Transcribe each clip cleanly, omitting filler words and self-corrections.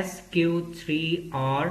SQ3R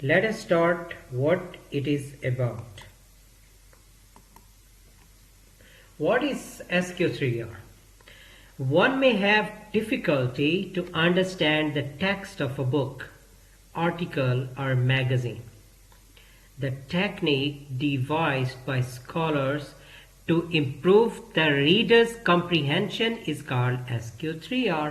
Let us start what it is about. What is SQ3R? One may have difficulty to understand the text of a book, article, or magazine. The technique devised by scholars to improve the reader's comprehension is called SQ3R.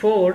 4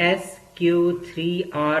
SQ3R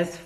S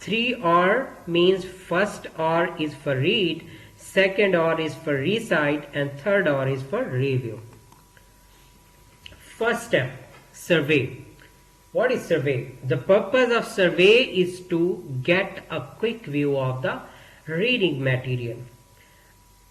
3R means first R is for read, second R is for recite, and third R is for review. First step, survey. What is survey? The purpose of survey is to get a quick view of the reading material.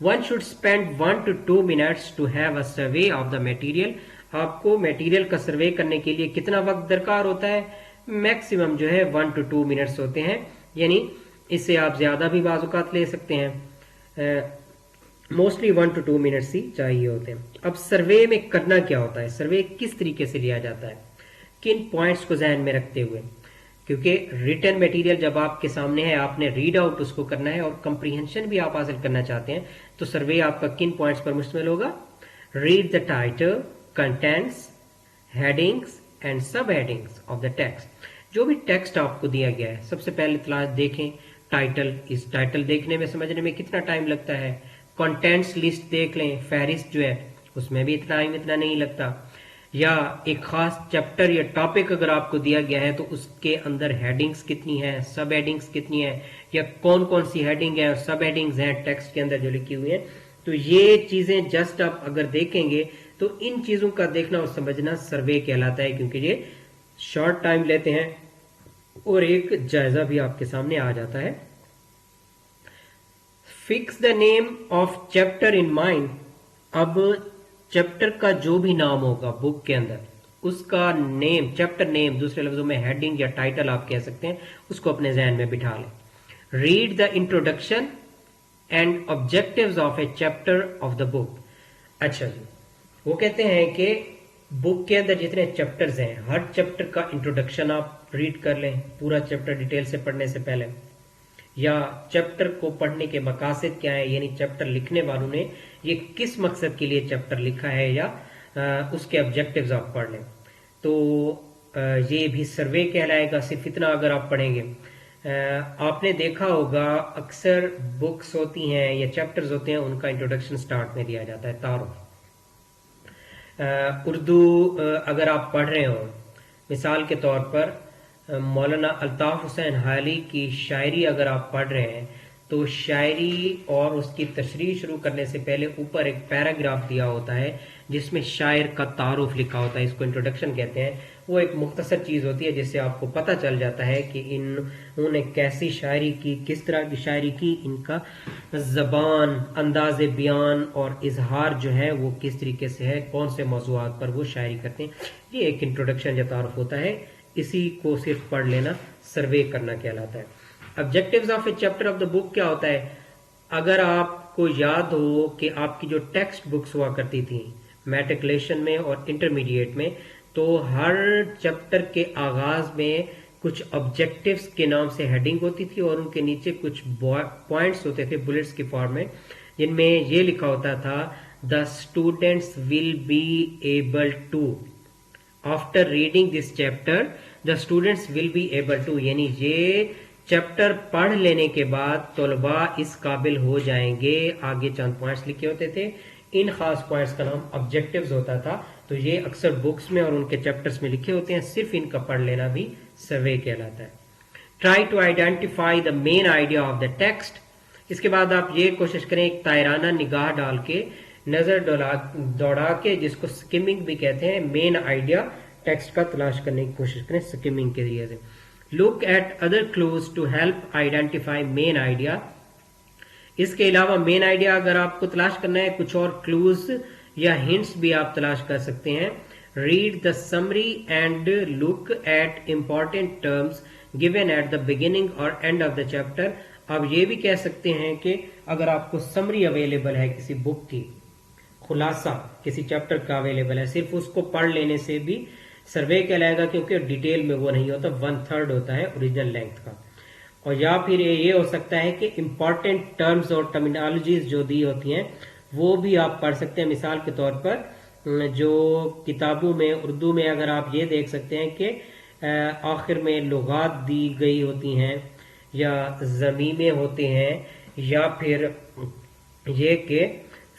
One should spend 1 to 2 minutes to have a survey of the material. آپ کو material کا survey کرنے کے لیے کتنا وقت درکار ہوتا ہے؟ میکسیمم جو ہے 1 to 2 منٹس ہوتے ہیں، یعنی اس سے آپ زیادہ بھی بعض اوقات لے سکتے ہیں، موسٹلی 1 to 2 منٹس ہی چاہیے ہوتے ہیں۔ اب سروے میں کرنا کیا ہوتا ہے، سروے کس طریقے سے لیا جاتا ہے، کن پوائنٹس کو ذہن میں رکھتے ہوئے؟ کیونکہ ریٹن میٹیریل جب آپ کے سامنے ہے، آپ نے ریڈ آؤٹ اس کو کرنا ہے اور کمپریہنشن بھی آپ حاصل کرنا چاہتے ہیں، تو سروے آپ کا کن پوائنٹس پر مشتمل ہوگا؟ Read the title, contends, headings and sub headings of the text. جو بھی ٹیکسٹ آپ کو دیا گیا ہے، سب سے پہلے دیکھیں ٹائٹل، اس ٹائٹل دیکھنے میں سمجھنے میں کتنا ٹائم لگتا ہے۔ کنٹینٹس لسٹ دیکھ لیں، فہرست جو ہے اس میں بھی اتنا نہیں لگتا۔ یا ایک خاص چیپٹر یا ٹاپک اگر آپ کو دیا گیا ہے تو اس کے اندر ہیڈنگز کتنی ہیں، سب ہیڈنگز کتنی ہیں، یا کون کون سی ہیڈنگ ہے اور سب ہیڈنگز ہیں ٹیکسٹ کے اندر جو لکھی ہوئی ہیں۔ تو یہ چیزیں جسٹ آپ اگر دیکھیں گے تو ان چیزوں کا دیکھنا اور سمجھنا سروے کہلاتا ہے، کیونکہ یہ شارٹ ٹائم لیتے ہیں اور ایک جائزہ بھی آپ کے سامنے آ جاتا ہے۔ Fix the name of chapter in mind. اب چیپٹر کا جو بھی نام ہوگا بک کے اندر، اس کا نیم، چیپٹر نیم، دوسرے لفظوں میں ہیڈنگ یا ٹائٹل آپ کہہ سکتے ہیں، اس کو اپنے ذہن میں بٹھا لیں۔ Read the introduction and objectives of a chapter of the book. اچھا جی، وہ کہتے ہیں کہ بک کے اندر جتنے چیپٹرز ہیں، ہر چیپٹر کا انٹروڈکشن آپ ریڈ کر لیں پورا چیپٹر ڈیٹیل سے پڑھنے سے پہلے، یا چیپٹر کو پڑھنے کے مقاصد کیا ہیں، یعنی چیپٹر لکھنے والوں نے یہ کس مقصد کے لیے چیپٹر لکھا ہے، یا اس کے آبجیکٹیوز آپ پڑھ لیں۔ تو یہ بھی سروے کہلائے گا، صرف اتنا اگر آپ پڑھیں گے۔ آپ نے دیکھا ہوگا اکثر بکس ہوتی ہیں یا چیپٹرز ہوتے ہیں، ان کا انٹروڈکشن سٹارٹ میں دیا جاتا ہے، تعارف۔ اردو اگر آپ پڑھ رہے ہوں، مثال کے طور پر مولانا الطاف حسین حالی کی شاعری اگر آپ پڑھ رہے ہیں تو شاعری اور اس کی تشریح شروع کرنے سے پہلے اوپر ایک پیراگراف دیا ہوتا ہے جس میں شاعر کا تعارف لکھا ہوتا ہے، اس کو انٹروڈکشن کہتے ہیں۔ وہ ایک مختصر چیز ہوتی ہے جس سے آپ کو پتہ چل جاتا ہے کہ انہوں نے کیسی شاعری کی، کس طرح کی شاعری کی، ان کا زبان، انداز بیان اور اظہار جو ہے وہ کس طریقے سے ہے، کون سے موضوعات پر وہ شاعری کرتے ہیں۔ یہ ایک انٹروڈکشن یا تعارف ہوتا ہے، اسی کو صرف پڑھ لینا سروے کرنا کہلاتا ہے۔ Objectives of a chapter of the book کیا ہوتا ہے؟ اگر آپ کو یاد ہو کہ آپ کی جو ٹیکسٹ بکس ہوا کرتی تھیں میٹرکولیشن میں اور انٹرمیڈیٹ میں، تو ہر چیپٹر کے آغاز میں کچھ آبجیکٹیوز کے نام سے ہیڈنگ ہوتی تھی اور ان کے نیچے کچھ پوائنٹس ہوتے تھے بلٹس کی فارم میں، جن میں یہ لکھا ہوتا تھا the students will be able to, after reading this chapter the students will be able to, یعنی یہ چیپٹر پڑھ لینے کے بعد طلباء اس قابل ہو جائیں گے۔ آگے چند پوائنٹس لکھے ہوتے تھے، ان خاص پوائنٹس کا نام آبجیکٹیوز ہوتا تھا۔ تو یہ اکثر بکس میں اور ان کے چیپٹرز میں لکھے ہوتے ہیں، صرف ان کا پڑھ لینا بھی سروے کہلاتا ہے۔ Try to identify the main idea of the text. اس کے بعد آپ یہ کوشش کریں ایک تائرانہ نگاہ ڈال کے، نظر دوڑا کے، جس کو سکمنگ بھی کہتے ہیں، مین آئیڈیا ٹیکسٹ کا تلاش کرنے کی کوشش کریں سکمنگ کے ذریعے سے۔ Look at other clues to help identify main idea. اس کے علاوہ مین آئیڈیا اگر آپ کو تلاش کرنا ہے، کچھ اور کلوز یا ہنٹس بھی آپ تلاش کر سکتے ہیں۔ Read the summary and look at important terms given at the beginning اور اینڈ آف دا چیپٹر۔ آپ یہ بھی کہہ سکتے ہیں کہ اگر آپ کو سمری اویلیبل ہے کسی بک کی، خلاصہ کسی چیپٹر کا اویلیبل ہے، صرف اس کو پڑھ لینے سے بھی سروے کہلائے گا، کیونکہ ڈیٹیل میں وہ نہیں ہوتا، 1/3 ہوتا ہے اوریجنل لینتھ کا۔ اور یا پھر یہ ہو سکتا ہے کہ امپورٹنٹ ٹرمز اور ٹرمینالوجیز جو دی ہوتی ہیں وہ بھی آپ پڑھ سکتے ہیں۔ مثال کے طور پر جو کتابوں میں اردو میں اگر آپ یہ دیکھ سکتے ہیں کہ آخر میں لغات دی گئی ہوتی ہیں یا ضمیمے ہوتے ہیں، یا پھر یہ کہ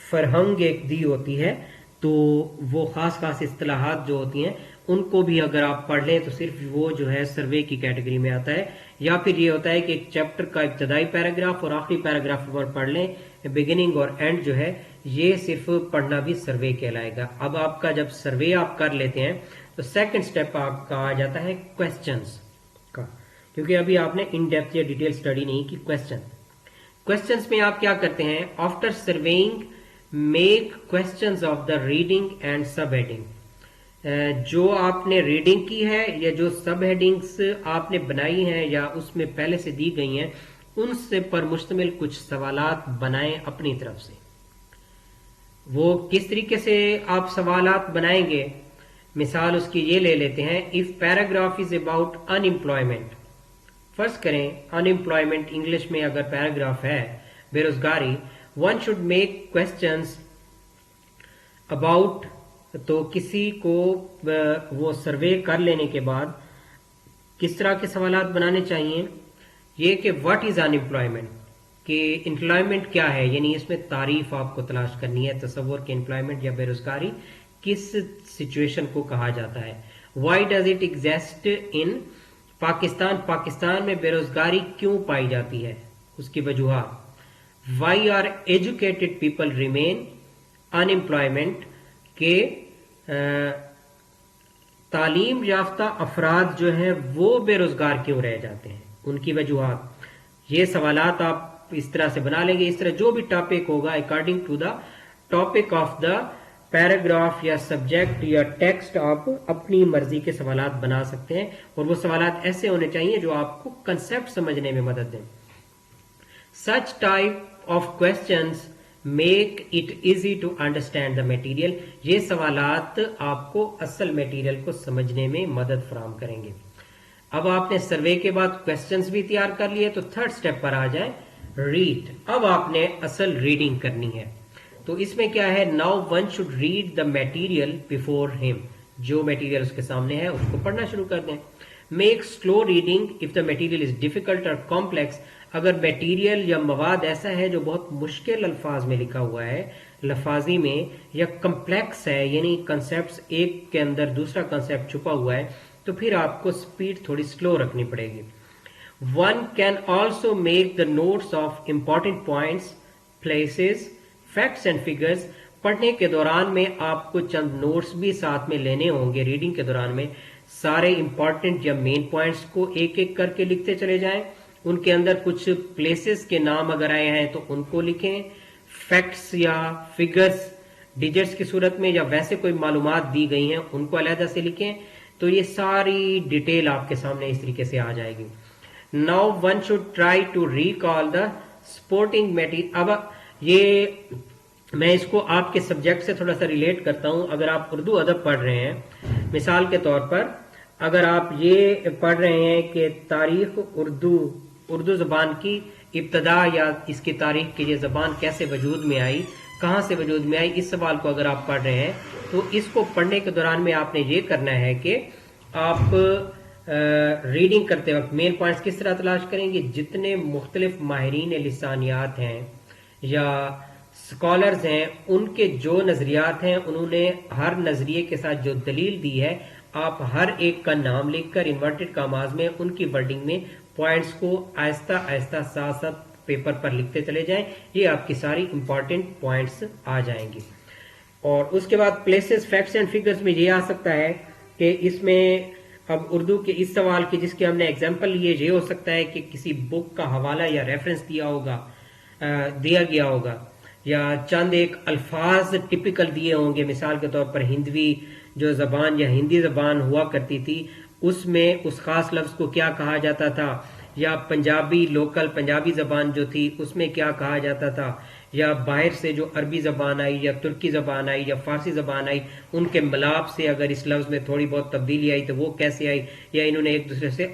فرہنگ ایک دی ہوتی ہے، تو وہ خاص خاص اصطلاحات جو ہوتی ہیں ان کو بھی اگر آپ پڑھ لیں تو صرف وہ جو ہے سروے کی کیٹیگری میں آتا ہے۔ یا پھر یہ ہوتا ہے کہ ایک چیپٹر کا ابتدائی پیراگراف اور آخری پیراگراف پر پڑھ لیں، بگننگ اور اینڈ جو ہے یہ صرف پڑھنا بھی سروے کہلائے گا۔ اب آپ کا جب سروے آپ کر لیتے ہیں تو سیکنڈ سٹیپ آپ کا آ جاتا ہے کوسچنز کا، کیونکہ ابھی آپ نے ان ڈیپتھ یا ڈیٹیل سٹڈی نہیں کی۔ کوسچنز میں آپ کیا کرتے ہیں؟ After surveying make questions of the reading and sub heading. جو آپ نے ریڈنگ کی ہے یا جو سب ہیڈنگز آپ نے بنائی ہیں یا اس میں پہلے سے دی گئی ہیں ان سے پر مشتمل کچھ سوالات بنائیں اپنی طرف سے. وہ کس طریقے سے آپ سوالات بنائیں گے؟ مثال اس کی یہ لے لیتے ہیں. If paragraph is about in employment, فرض کریں ان امپلائمنٹ انگلش میں اگر پیراگراف ہے بے روزگاری، one should make questions about, تو کسی کو وہ سروے کر لینے کے بعد کس طرح کے سوالات بنانے چاہیے؟ یہ کہ واٹ از ان امپلائمنٹ، کہ امپلائمنٹ کیا ہے، یعنی اس میں تعریف آپ کو تلاش کرنی ہے، تصور کہ امپلائمنٹ یا بے روزگاری کس سچویشن کو کہا جاتا ہے. Why does it exist in Pakistan, Pakistan میں بے روزگاری کیوں پائی جاتی ہے، اس کی وجوہات. Why are educated people remain in employment, کہ تعلیم یافتہ افراد جو ہیں وہ بے روزگار کیوں رہ جاتے ہیں، ان کی وجوہات. یہ سوالات آپ اس طرح سے بنا لیں گے. اس طرح جو بھی ٹاپک ہوگا according to the topic of the paragraph یا سبجیکٹ یا ٹیکسٹ آپ اپنی مرضی کے سوالات بنا سکتے ہیں، اور وہ سوالات ایسے ہونے چاہیے جو آپ کو کنسپٹ سمجھنے میں مدد دیں. Such type of questions make it easy to understand the material, یہ سوالات آپ کو اصل میٹیریل کو سمجھنے میں مدد فراہم کریں گے. اب آپ نے سروے کے بعد کوشچنس بھی تیار کر لیے تو تھرڈ سٹیپ پر آ جائیں، ریڈ. اب آپ نے اصل ریڈنگ کرنی ہے. تو اس میں کیا ہے، now one should read the material before ہم، جو میٹیریل اس کے سامنے ہے اس کو پڑھنا شروع کر دیں. Make slow reading if the material is difficult اور کمپلیکس، اگر میٹیریل یا مواد ایسا ہے جو بہت مشکل الفاظ میں لکھا ہوا ہے لفاظی میں، یا کمپلیکس ہے یعنی کنسیپٹس ایک کے اندر دوسرا کنسیپٹ چھپا ہوا ہے، تو پھر آپ کو سپیڈ تھوڑی سلو رکھنی پڑے گی. One can also make the notes of important points, places, facts and figures. پڑھنے کے دوران میں آپ کو چند نوٹس بھی ساتھ میں لینے ہوں گے. ریڈنگ کے دوران میں سارے امپورٹنٹ یا مین پوائنٹس کو ایک ایک کر کے لکھتے چلے جائیں. ان کے اندر کچھ پلیسز کے نام اگر آئے ہیں تو ان کو لکھیں. فیکٹس یا فگرز ڈیجٹس کی صورت میں یا ویسے کوئی معلومات دی گئی ہیں ان کو علیحدہ سے لکھیں. تو یہ ساری ڈیٹیل آپ کے سامنے اس طریقے سے آ جائے گی. Now one should try to recall the supporting material. اب یہ میں اس کو آپ کے سبجیکٹ سے تھوڑا سا ریلیٹ کرتا ہوں. اگر آپ اردو ادب پڑھ رہے ہیں، مثال کے طور پر اگر آپ یہ پڑھ رہے ہیں کہ تاریخ اردو زبان کی ابتدا یا اس کی تاریخ کی یہ زبان کیسے وجود میں آئی، کہاں سے وجود میں آئی، اس سوال کو اگر آپ پڑھ رہے ہیں تو اس کو پڑھنے کے دوران میں آپ نے یہ کرنا ہے کہ آپ ریڈنگ کرتے وقت مین پوائنٹس کس طرح تلاش کریں گے. جتنے مختلف ماہرین لسانیات ہیں یا اسکالرز ہیں ان کے جو نظریات ہیں انہوں نے ہر نظریے کے ساتھ جو دلیل دی ہے آپ ہر ایک کا نام لکھ کر انورٹڈ کاماز میں ان کی ورڈنگ میں پوائنٹس کو آہستہ آہستہ ساتھ ساتھ پیپر پر لکھتے چلے جائیں. یہ آپ کی ساری امپورٹنٹ پوائنٹس آ جائیں گی. اور اس کے بعد پلیسز، فیکٹس اینڈ فگرز میں یہ آ سکتا ہے کہ اس میں اب اردو کے اس سوال کی جس کی ہم نے ایگزامپل لیے یہ ہو سکتا ہے کہ کسی بک کا حوالہ یا ریفرنس دیا گیا ہوگا یا چند ایک الفاظ ٹپیکل دیے ہوں گے. مثال کے طور پر ہندوی جو زبان یا ہندی زبان ہوا کرتی تھی اس میں اس خاص لفظ کو کیا کہا جاتا تھا، یا پنجابی لوکل پنجابی زبان جو تھی اس میں کیا کہا جاتا تھا، یا باہر سے جو عربی زبان آئی یا ترکی زبان آئی یا فارسی زبان آئی ان کے ملاپ سے اگر اس لفظ میں تھوڑی بہت تبدیلی آئی تو وہ کیسے آئی، یا انہوں نے ایک دوسرے سے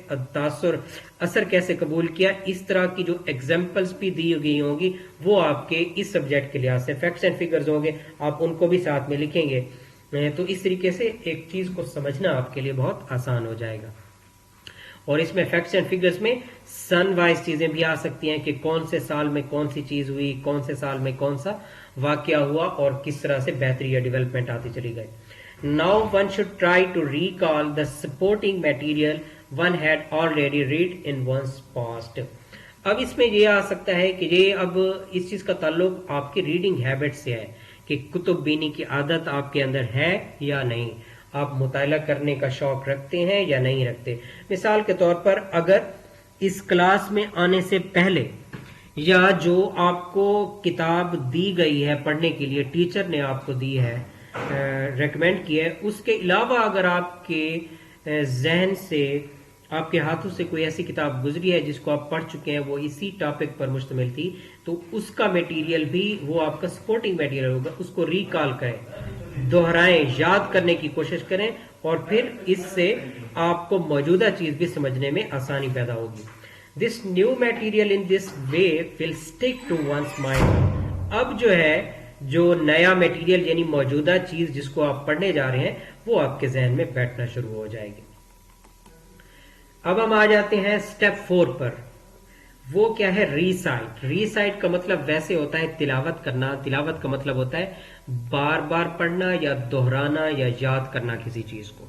اثر کیسے قبول کیا. اس طرح کی جو ایگزامپلس بھی دی گئی ہوں گی وہ آپ کے اس سبجیکٹ کے لحاظ سے فیکٹس اینڈ فگرز ہوں گے، آپ ان کو بھی ساتھ میں لکھیں گے. تو اس طریقے سے ایک چیز کو سمجھنا آپ کے لیے بہت آسان ہو جائے گا. اور اس میں فیکٹس اینڈ فگرز میں سن وائز چیزیں بھی آ سکتی ہیں کہ کون سے سال میں کون سی چیز ہوئی، کون سے سال میں کون سا واقعہ ہوا اور کس طرح سے بہتری یا ڈیولپمنٹ آتی چلی گئی. Now one should try to recall the supporting material one had already read in one's past. اب اس میں یہ آ سکتا ہے کہ یہ اب اس چیز کا تعلق آپ کی ریڈنگ ہیبٹ سے ہے کہ کتب بینی کی عادت آپ کے اندر ہے یا نہیں، آپ مطالعہ کرنے کا شوق رکھتے ہیں یا نہیں رکھتے. مثال کے طور پر اگر اس کلاس میں آنے سے پہلے یا جو آپ کو کتاب دی گئی ہے پڑھنے کے لیے ٹیچر نے آپ کو دی ہے ریکمینڈ کیا ہے، اس کے علاوہ اگر آپ کے ذہن سے، آپ کے ہاتھوں سے کوئی ایسی کتاب گزری ہے جس کو آپ پڑھ چکے ہیں، وہ اسی ٹاپک پر مشتمل تھی، تو اس کا میٹیریل بھی وہ آپ کا سپورٹنگ میٹیریل ہوگا، اس کو ریکال کریں، دہرائیں، یاد کرنے کی کوشش کریں، اور پھر اس سے آپ کو موجودہ چیز بھی سمجھنے میں آسانی پیدا ہوگی. This new material in this way will stick to one's mind. اب جو ہے، جو نیا میٹیریل یعنی موجودہ چیز جس کو آپ پڑھنے جا رہے ہیں، وہ آپ کے ذہن میں بیٹھنا شروع ہو جائے گی. اب ہم آ جاتے ہیں سٹیپ 4 پر. وہ کیا ہے؟ ریسائٹ. ریسائٹ کا مطلب ویسے ہوتا ہے تلاوت کرنا. تلاوت کا مطلب ہوتا ہے بار بار پڑھنا یا دہرانا یا یاد کرنا کسی چیز کو.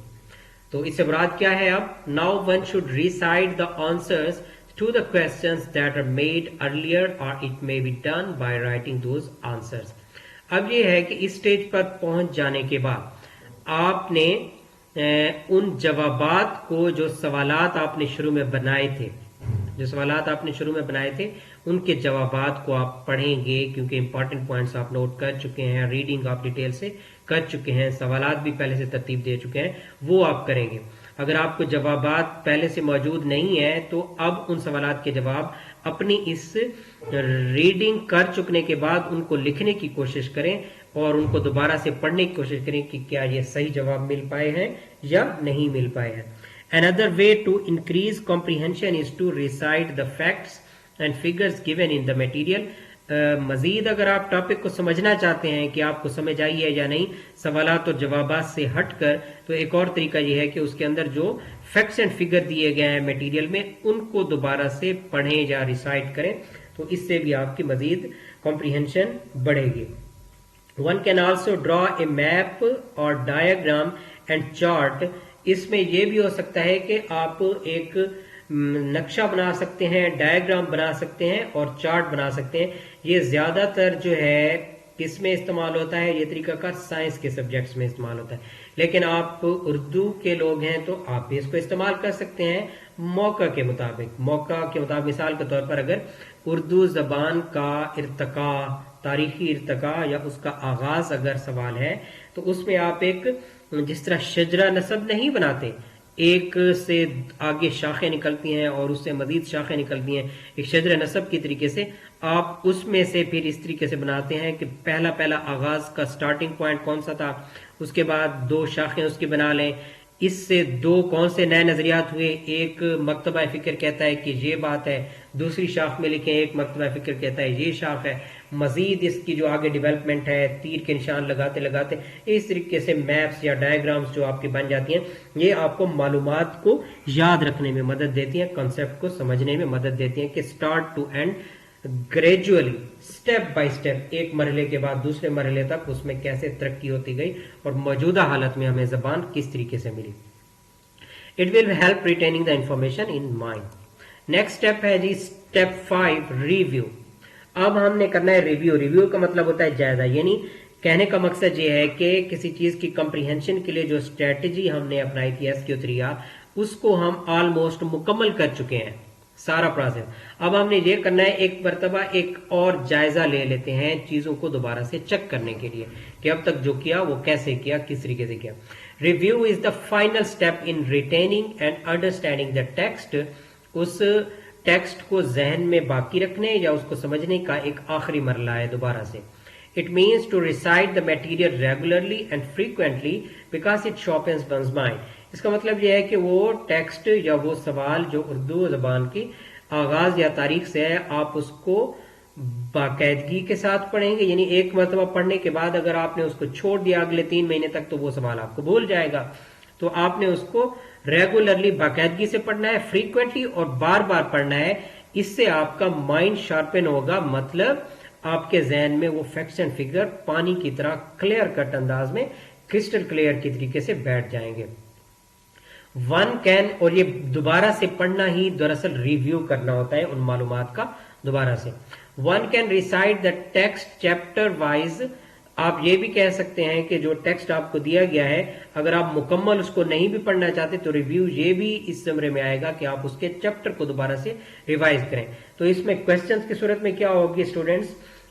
تو اس سے مراد کیا ہے؟ اب now one should recite the answers to the questions that are made earlier اور it may be done by writing those answers. اب یہ ہے کہ اس سٹیج پر پہنچ جانے کے بعد آپ نے ان جوابات کو، جو سوالات آپ نے شروع میں بنائے تھے، ان کے جوابات کو آپ پڑھیں گے، کیونکہ امپورٹنٹ پوائنٹس آپ نوٹ کر چکے ہیں، ریڈنگ آپ ڈیٹیل سے کر چکے ہیں، سوالات بھی پہلے سے ترتیب دے چکے ہیں، وہ آپ کریں گے. اگر آپ کو جوابات پہلے سے موجود نہیں ہیں تو اب ان سوالات کے جواب اپنی اس ریڈنگ کر چکنے کے بعد ان کو لکھنے کی کوشش کریں اور ان کو دوبارہ سے پڑھنے کی کوشش کریں کہ کیا یہ صحیح جواب مل پائے ہیں یا نہیں مل پائے ہیں. Another way to increase comprehension is to recite the facts and figures given in the material. مزید اگر آپ ٹاپک کو سمجھنا چاہتے ہیں کہ آپ کو سمجھ آئی ہے یا نہیں، سوالات اور جوابات سے ہٹ کر، تو ایک اور طریقہ یہ ہے کہ اس کے اندر جو فیکٹس اینڈ فگر دیے گئے ہیں میٹیریل میں، ان کو دوبارہ سے پڑھیں یا ریسائٹ کریں، تو اس سے بھی آپ کی مزید کمپریہنشن بڑھے گی. One can also draw a map or diagram and chart. اس میں یہ بھی ہو سکتا ہے کہ آپ ایک نقشہ بنا سکتے ہیں، ڈائیگرام بنا سکتے ہیں اور چارٹ بنا سکتے ہیں. یہ زیادہ تر جو ہے کس میں استعمال ہوتا ہے؟ یہ طریقہ کار سائنس کے سبجیکٹس میں استعمال ہوتا ہے، لیکن آپ اردو کے لوگ ہیں تو آپ بھی اس کو استعمال کر سکتے ہیں موقع کے مطابق. مثال کے طور پر اگر اردو زبان کا ارتقاء، تاریخی ارتقاء یا اس کا آغاز اگر سوال ہے، تو اس میں آپ ایک، جس طرح شجرہ نسب نہیں بناتے، ایک سے آگے شاخیں نکلتی ہیں اور اس سے مزید شاخیں نکلتی ہیں، ایک شجرہ نسب کی طریقے سے آپ اس میں سے پھر اس طریقے سے بناتے ہیں کہ پہلا آغاز کا سٹارٹنگ پوائنٹ کون سا تھا، اس کے بعد 2 شاخیں اس کی بنا لیں، اس سے 2 کون سے نئے نظریات ہوئے. ایک مکتبہ فکر کہتا ہے کہ یہ بات ہے، دوسری شاخ میں لکھیں ایک مکتبہ فکر کہتا ہے یہ شاخ ہے. مزید اس کی جو آگے ڈیولپمنٹ ہے، تیر کے نشان لگاتے اس طریقے سے میپس یا ڈائیگرامز جو آپ کی بن جاتی ہیں، یہ آپ کو معلومات کو یاد رکھنے میں مدد دیتی ہیں، کنسیپٹ کو سمجھنے میں مدد دیتی ہیں کہ start to end gradually, step by step, ایک مرحلے کے بعد دوسرے مرحلے تک اس میں کیسے ترقی ہوتی گئی اور موجودہ حالت میں ہمیں زبان کس طریقے سے ملی. It will help retaining the information in mind. Next step ہے جی اسٹیپ 5 ریویو. اب ہم نے کرنا ہے ریویو. ریویو کا مطلب ہوتا ہے جائزہ، یعنی کہنے کا مقصد یہ ہے کہ کسی چیز کی کمپریہنشن کے لیے جو اسٹریٹجی ہم نے اپنائی تھی SQ3R، اس کو ہم آلموسٹ مکمل کر چکے ہیں، سارا پروسیس. اب ہم نے یہ کرنا ہے ایک مرتبہ ایک اور جائزہ لے لیتے ہیں چیزوں کو دوبارہ سے چیک کرنے کے لیے کہ اب تک جو کیا وہ کیسے کیا، کس طریقے سے کیا. Review is the final step in retaining and understanding the text. اس ٹیکسٹ کو ذہن میں باقی رکھنے یا اس کو سمجھنے کا ایک آخری مرحلہ ہے دوبارہ سے. It means to recite the material regularly and frequently because it sharpens one's mind. اس کا مطلب یہ ہے کہ وہ ٹیکسٹ یا وہ سوال جو اردو زبان کی آغاز یا تاریخ سے ہے، آپ اس کو باقاعدگی کے ساتھ پڑھیں گے. یعنی ایک مرتبہ پڑھنے کے بعد اگر آپ نے اس کو چھوڑ دیا اگلے 3 مہینے تک تو وہ سوال آپ کو بھول جائے گا. تو آپ نے اس کو ریگولرلی باقاعدگی سے پڑھنا ہے، فریکوینٹلی اور بار بار پڑھنا ہے. اس سے آپ کا مائنڈ شارپن ہوگا، مطلب آپ کے ذہن میں وہ فیکٹس اینڈ فگر پانی کی طرح کلیئر کٹ انداز میں، کرسٹل کلیئر کی طریقے سے بیٹھ جائیں گے. ون کین، اور یہ دوبارہ سے پڑھنا ہی دراصل ریویو کرنا ہوتا ہے ان معلومات کا دوبارہ سے. One can recite the text chapter wise. آپ یہ بھی کہہ سکتے ہیں کہ جو ٹیکسٹ آپ کو دیا گیا ہے اگر آپ مکمل اس کو نہیں بھی پڑھنا چاہتے تو ریویو یہ بھی اس زمرے میں آئے گا کہ آپ اس کے چیپٹر کو دوبارہ سے ریوائز کریں. تو اس میں کوسچنز کی صورت میں کیا ہوگی students?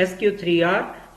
SQ3R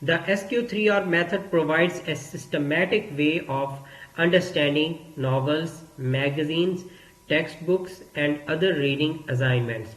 The SQ3R method provides a systematic way of understanding novels, magazines, textbooks and other reading assignments.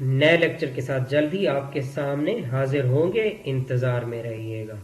نئے لیکچر کے ساتھ جلد ہی آپ کے سامنے حاضر ہوں گے، انتظار میں رہیے گا۔